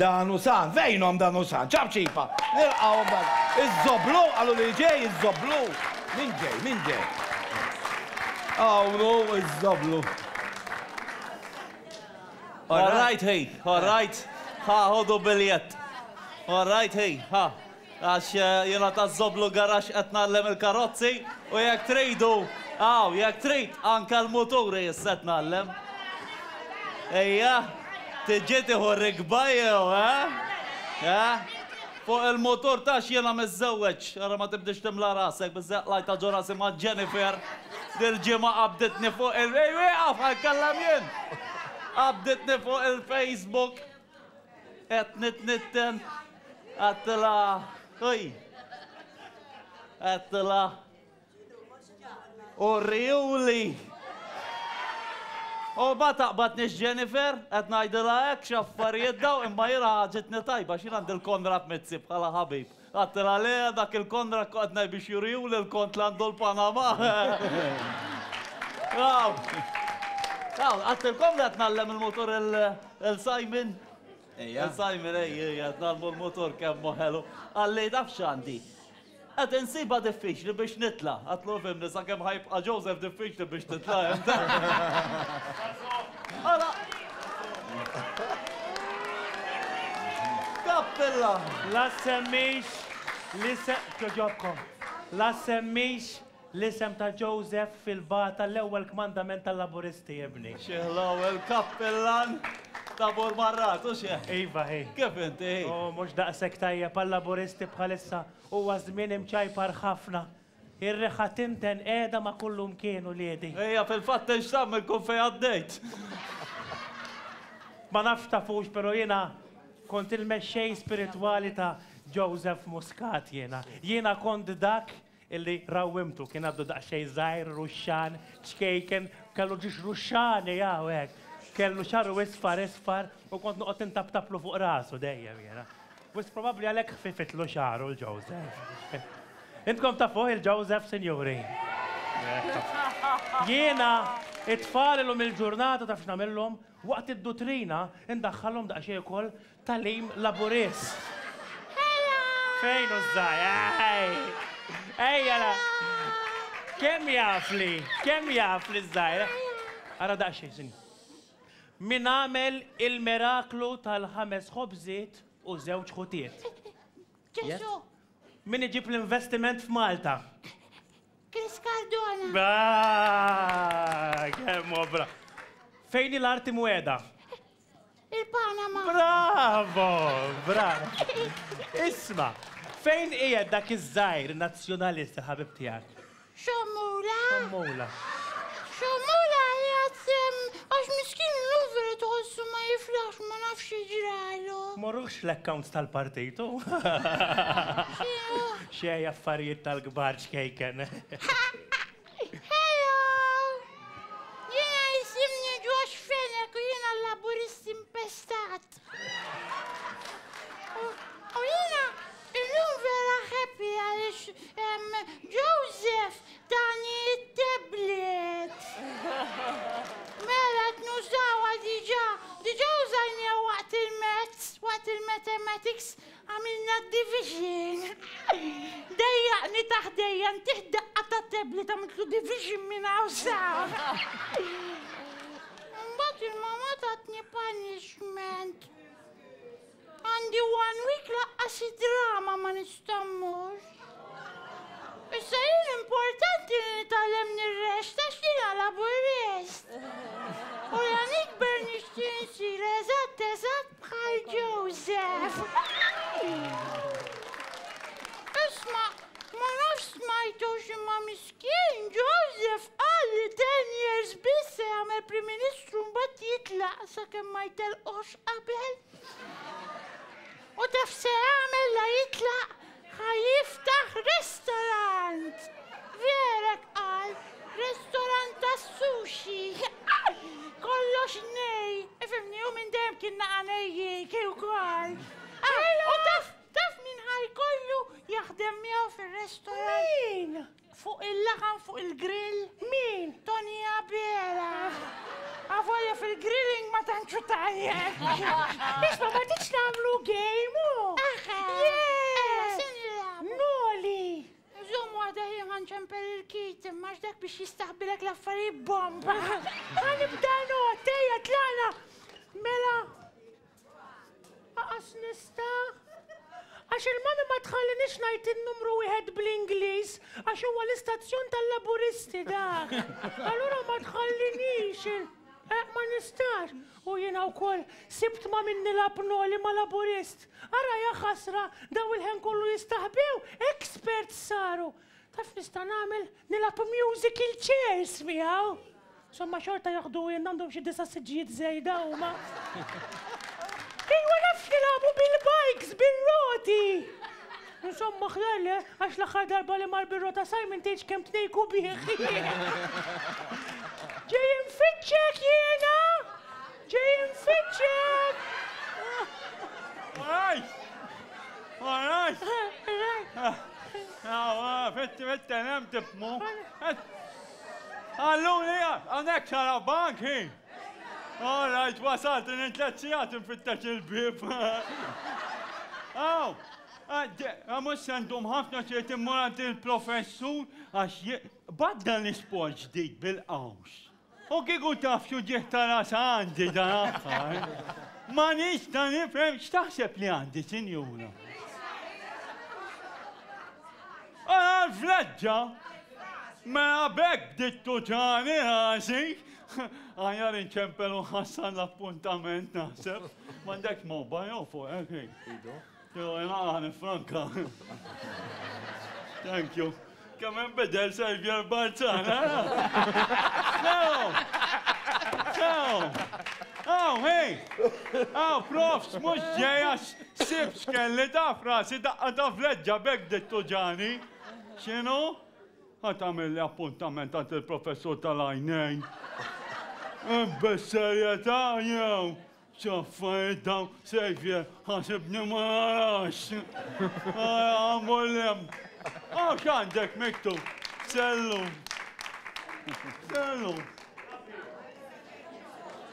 Danu San, fejnom Danu San, ċabċipa. Nilqaw bad. Iż-zoblu, għallu li ġej, iż-zoblu. Min ġej? Għawnu, iż-zoblu. All right. Ha, ħodu biljet. All right, ha. Għax jena ta' zoblu garax etnallem il-karozzi u jek tridu, jek trid, anka l-moturi jisset nallem. Ejja, tiġi hu rikbajju, Fuq il-motor tax jena mizzewċ, għara ma tibdix timla rasek, bizzaq lajta ġorasi ma' Jennifer, dil-ġima qabditni fuq il-Waqaf, għal-kallam jen. Qabditni fuq il-Facebook, etnit-nitten, għattila, għattila, u riuli. U ma taqbatnix Jennifer, għat najdila ek xaffarijiet daw, imma jira ġitni tajba, xin għand il-kondrat mitzib, bħala ħabib. Għattila le, dak il-kondrat għadna biex juriuli l-kont l-għandu l-Panama. Għat il-kondrat nallem il-motor il-Simon. Il-Simon, għat nalmu l-motor kemmu ħelu. Għalli dafx għandi. Għat insiba diffiċli biex nitla. Għatlu fimni sa' kem ħajbqa Joseph diffiċli biex titla. Għala! Kappilla! La semmix l-isem ta' Joseph fil-bata l-ewwel kmandament tal-laburisti jibni. Xieħlaw il-kappillan ta' Bormarrat, u xieħ? Iva, hej. Kif inti? Mux daqsek tajja pal-laburisti bħalissa u għazmin imċajpar ħafna. Ir-reħa tinten edha ma kullum kienu liedi. Ejja, fil-fatt nxtam il-kun fej għaddejt. Ma nafx tafux, pero jena kont il-mexxej spirituali ta' Joseph Muscat jena. Jena kont dak illi rawimtu, kien għaddu daqxej zaħir, ruxxan, ċkejken, kellu ġiġ ruxxani, għek. Kellu xarru isfar, u kont nuqot intabtablu fuq rasu dejjem jena. Wis probabli għalek xfifitlu xarru l-Joseph. Intkom tafuħ il-Joseph, senjuri. Jena, it-tfalilum il-ġurnata tafx namillum, waqt id-dutrina, indaħħallum daqxej ukoll talim laburist. Fejn użżaj, ejjala, kem jafli zzajra? Ara daqxej, sinjur. Min għamel il-miraklu tal-5 ħobżiet u 2 ħutiet. ġesu. Min iġib l-investiment f'Malta. Chris Cardona. Kemm obra. Fejn l-arti mweda? Il-Panama. Bravo. Isma, fejn qiegħed dak iż-żgħir nazzjonalista ħabib tiegħek? Xomula jgħat għax miskin l-uveri tħossu ma jiflax ma nafx ġralu. Morrux l-accounts tal-partitu? Xej affarijiet tal-gbar xkejken. Hello! Jena jisimni Josh Fenek u jena l-laburist impestat. U jena il-lum vera happy għalix Joseph tani tablet. Mela t-nużawa diġa użajni waqt il-mathematics għamilna division. Dejjaqni taħdejjan tiħdaqqa ta' tablet għamiltu division minna użaw. Mbat il-mama tatni punishment. Għandi 1 week laqqas drama ma nistammux. Issa jien importanti li nitgħallem nirrexta x'jiena laburist. U jan ikber nixtieq nsir eżatt bħal Joseph. Isma' ma nafx smajtux imma miskien Joseph qal li 10 years biss se jagħmel Prim Ministru mbagħad jitlaq sakemm ma jtelqux qabel. U taf se jagħmel la jitlaq ħajiftaħ ristorant. Verek qal, ristorant ta' sushi. Kollox nej. Ifimni u minn dem kien naqanejji kif ukoll. U taf min ħajkollu jaħdem miegħu fir-ristorant. Min? Fuq il-laħam fuq il-grill. Min? Tony Abela. Għavolja fil-grilling ma tantxu tajjeb. Isma ma tiċ nagħmlu hawnhekk biex jistaħbilek l-affarijiet bomba. Ħanibda notejja tlaqna. Mela. Aqas nista'. Għax il-mami ma tħallinix ngħid in-numru wieħed bl-Ingliż għax huwa l-istazzjon tal-laburisti dak. Allura ma tħallinix. Ma nistax. U jiena wkoll sibt ma minni labnoli ma laburist. Ara ja ħasra daw il-ħen kollu jistaħbew, experts saru. Taf nista' nagħmel nilab musical chairs miegħu. Somma xorta jaħdu jien għandhom xi 9 siġġijiet żejda huma. Ejwa nafx nilabu bil-bikes, bil-roti. Insomma ħjalli, għax l-aħħar darba li mar bil-rota Simon teħġ kem tnejku bieħ. Ġej nfittxek jiena! Ġej nfittxek! Alright! Alright! Fitti, nem tibmu. Alluni, għanek xara banki. Alright, wasalt, n-intlazzijat nfittax il-bib. Għamus għandhom ħafna ċiet immurant il-professur għax badda l-isport ġdid bil-qaws. U kiku taf xu ġiħta rasa għandi dan aħħar. Ma nista nifhem x'taħseb li għandi, sinjura. L-fleġġa, mela bekk dittu ġani għazi. Għajar inċempelu ħassan l-appuntament naħseb. Mandek mobile fuq, ekki. Jo, għani franka. Thank you. Kamen bedel Xavier Balzana. Oh, hey! Oh, profs, mux ġejax sibx kelli ta' frasi daqqa ta' fleġġa bekk dittu ġani. Xinu? Għatamilli appuntament għant il-professor tal-għajnejn. B'serjetà jew ċaffariet dawn Xavier ħasibni ma narax. Għamullem. X'għandek miktub? Sellum. Sellum.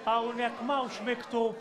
Hawnhekk m'hawnx miktub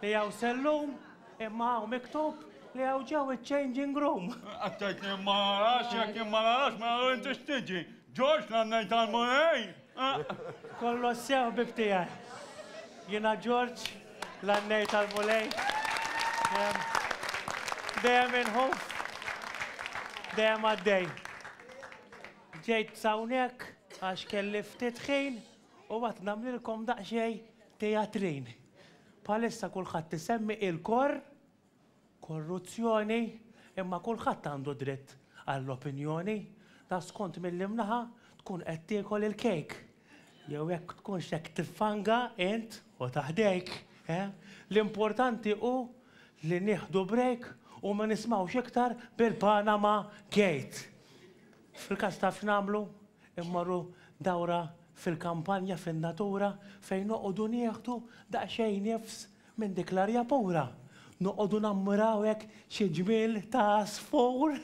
li hawn sellum, imma hawn miktub li hawn ġew iċ-changing room. Għattajtni ma narax, jekk ma narax, ma narax tiġi. George l-għannajt għal-Monej. Kollu sew bibtijaj. Jina George, l-għannejt għal-Mulej. Dejem inħuf, dejem għaddej. Ġejt sawnek għax kelli ftit ħin u għat namlilkom daqxej teatrin. Palissa kullħat tisemmi il-kor, korruzzjoni, imma kullħat għandu dritt għall-opinjoni. Da skont mill-imnaħa tkun qed tiekol il-kejk. Jew hekk tkun xek tiffanga int u taħdejk. L-importanti hu li nieħdu break u ma nismawx iktar bil-Panama Gate. Fil-każ taf x'nagħmlu, immorru dawra fil-kampanja fin-natura fejn noqogħdu nieħdu daqsxejn nifs minn dik l-arja pura. Noqogħdu nammuraw hekk xi ġmiel ta' asfur.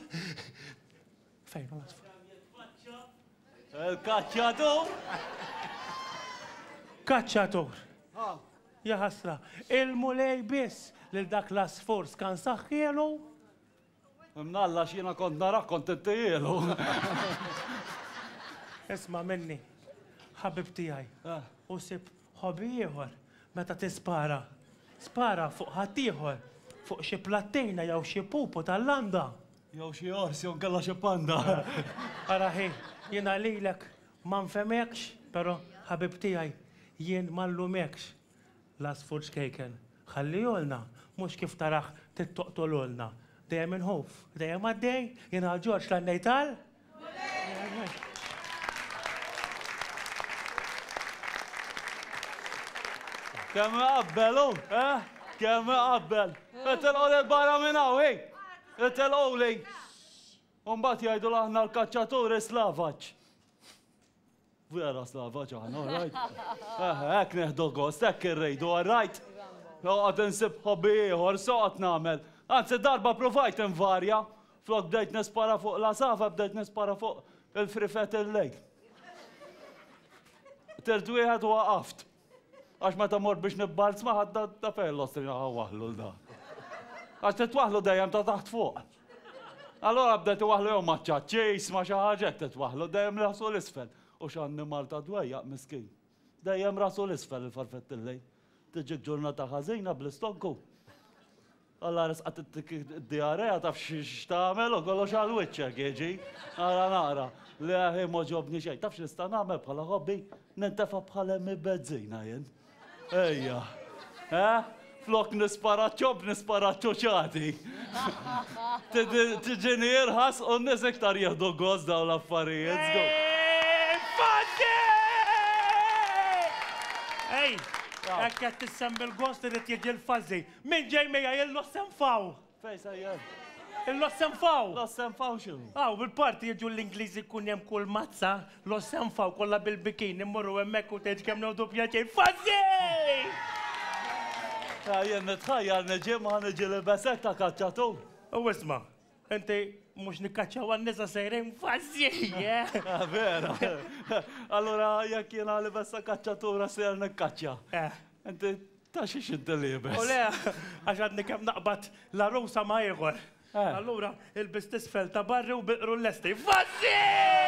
Fejn hu l-asfur? Il-kaċċatur? Kaċċatur. Ja ħasra, il-Mulej biss lil dak l-asfur skan saħħielu. Mnalla xina kont narak kont intijielu. Isma' minni, ħabib tiegħi. U sib ħobi ieħor meta tispara. Spara fuq ħaddieħor, fuq xi plattejna jew xi pupu tal-landa. Jew xi orsi jew kella xi panda. Ara ħi, jiena lilek ma nfhemekx, però ħabib tiegħi jien ma nlumekx. L-asfur xkejken, ħallihulna, mhux kif taraħ tittoqtolulna. Dejjem inħof, dejjem għaddej, jiena George l-għannejtal. Kemm qabbelu, kemm qabbel. Itilqu l-barra minn hawn, itilqu li. Mbagħad jgħidu aħna l-kaċċaturi slavaġġ. Vera slavaġġ aħna, all right? Hekk neħdu gost, hekk irrejdu, all right? Noqgħod insib ħobbi ieħor, soqgħod nagħmel. Anzi darba provajt invarja, flok bdejt nispara fuq la safa, bdejt nispara fuq il-frifet il-lejl. Tirt wieħed u waqaft. Għax meta mort biex nibbalz ma ħadda ta' fejn l-ostri waħlu l-da. Għax titwaħlu dejjem ta' taħt fuq. Allora bdejt waħlu jew ma' ċaċċis, ma' xi ħaġa titwaħlu dejjem l-ħasu l-isfel. U x'anni Malta dwejjaq miskin. Dejjem rasu l-isfel il-farfettillej. Tiġik ġurnata ħażina bl-istokku. Alla risqat id-diareja taf x'tagħmel u kollox għal wiċċek jiġi. Ara naqra li aħi moġobni xejn. Taf x'nista' nagħmel bħala hobby nintefa' bħala bezzina jien. Ejja. Flok nispara ċob nispara ċoċati. Tiġini irħas u n-nies iktar jieħdu gost daw l-affarijiet. Ej, ekk qed tissem bil-gost irid jiġi l-fazzi. Min ġej mejja il-Lossenfaw. Fej sajjer. Il-Lossenfaw. Lossenfaw xu. Bil-parti jiġu l-Ingliżi kun hemm kull mazza, Lossenfaw kollha bil-bikin immorru hemmhekk u tgħid kemm nodu pjaċir. Fazzi! Jien nitħajjar neġi ma neġi l-besek ta' kaċċatur. U isma', inti mhux nikkaċċaw għan-nisa sejrin fazzi, Vera. Allura jekk jiena libessa kaċċatura ser nikkaċċja. Inti ta' xiex inti libes. U le, għax għadni kemm naqbad la rusa ma ieħor. Allura il-bistis fel ta' barri u biqru l-esti. Fazzi!